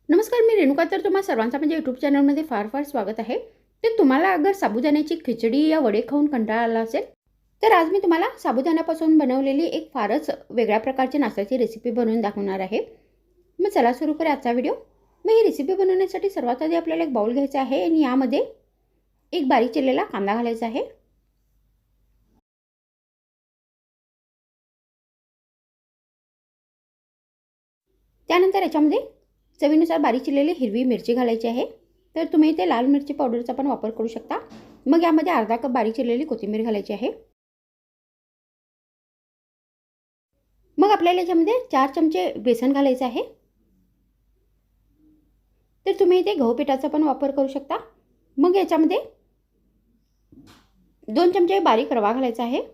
नमस्कार, मी रेणुका. तर तुम्हा सर्वांचा म्हणजे यूट्यूब चॅनलमध्ये फार फार स्वागत आहे. तर तुम्हाला अगर साबुदाण्याची खिचडी या वडे खाऊन कंटाळा आला असेल, तर आज मी तुम्हाला साबुदाण्यापासून बनवलेली एक फारच वेगळ्या प्रकारची नाश्त्याची रेसिपी बनवून दाखवणार आहे. मग चला सुरू करूया आजचा व्हिडिओ. मग ही रेसिपी बनवण्यासाठी सर्वात आधी आपल्याला एक बाउल घ्यायचा आहे आणि यामध्ये एक बारीक चिरलेला कांदा घालायचा आहे. त्यानंतर याच्यामध्ये चवीनुसार बारीक चिरलेली हिरवी मिरची घालायची आहे. तर तुम्ही इथे लाल मिरची पावडरचा पण वापर करू शकता. मग यामध्ये अर्धा कप बारीक चिरलेली कोथिंबीर घालायची आहे. मग आपल्याला याच्यामध्ये 4 चमचे बेसन घालायचं आहे. तर तुम्ही इथे गहू पिठाचा पण वापर करू शकता. मग याच्यामध्ये 2 चमचे बारीक रवा घालायचा आहे.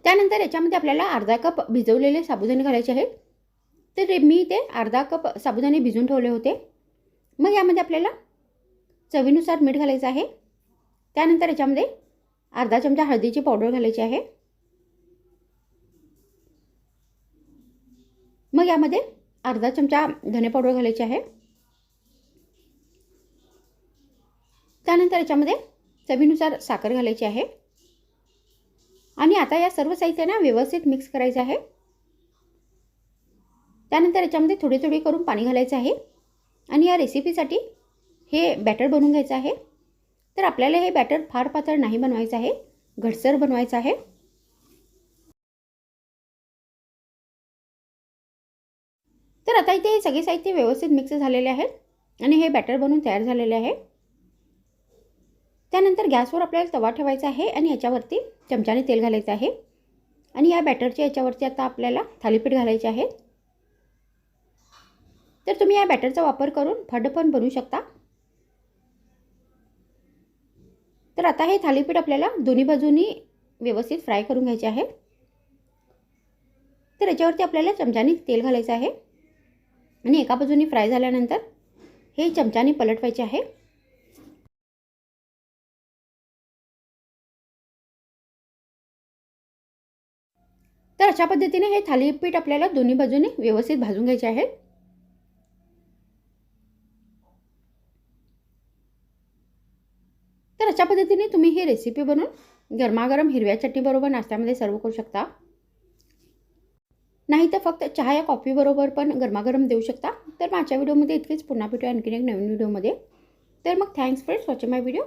त्यानंतर याच्यामध्ये आपल्याला अर्धा कप भिजवलेले साबुदाणे घालायचे आहेत. तर मी ते अर्धा कप साबुदाणे भिजवून ठेवले होते. मग यामध्ये आपल्याला चवीनुसार मीठ घालायचं आहे. त्यानंतर याच्यामध्ये अर्धा चमचा हळदीची पावडर घालायची आहे. मग यामध्ये अर्धा चमचा धने पावडर घालायची आहे. त्यानंतर याच्यामध्ये चवीनुसार साखर घालायची आहे. आणि आता या सर्व साहित्यांना व्यवस्थित मिक्स करायचं आहे. त्यानंतर याच्यामध्ये थोडी थोडी करून पाणी घालायचं आहे. आणि या रेसिपीसाठी हे बॅटर बनवून घ्यायचं आहे. तर आपल्याला हे बॅटर फार पातळ नाही बनवायचं आहे, घटसर बनवायचं आहे. तर आता इथे हे सगळे साहित्य व्यवस्थित मिक्स झालेले आहेत आणि हे बॅटर बनवून तयार झालेले आहे. त्यानंतर गॅसवर आपल्याला तवा ठेवायचा आहे आणि याच्यावरती चमच्याने तेल घालायचं आहे. आणि या बॅटरच्या याच्यावरती आता आपल्याला थालीपीठ घालायचे आहे. तर तुम्ही या बॅटरचा वापर करून फड पण बनवू शकता. तर आता हे थालीपीठ आपल्याला दोन्ही बाजूनी व्यवस्थित फ्राय करून घ्यायचे आहे. तर याच्यावरती आपल्याला चमच्याने तेल घालायचं आहे आणि एका बाजूनी फ्राय झाल्यानंतर हे चमच्याने पलटवायचे आहे. तर अशा पद्धतीने हे थालीपीठ आपल्याला दोन्ही बाजूने व्यवस्थित भाजून घ्यायचे आहे. तर अशा पद्धतीने तुम्ही ही रेसिपी बनवून गरमागरम हिरव्या चटणीबरोबर नाश्त्यामध्ये सर्व करू शकता. नाही तर फक्त चहा या कॉफीबरोबर पण गरमागरम देऊ शकता. तर माझ्या व्हिडिओमध्ये इतकेच. पुन्हा भेटूया आणखीन एक नवीन व्हिडिओमध्ये. तर मग thanks for watching my video.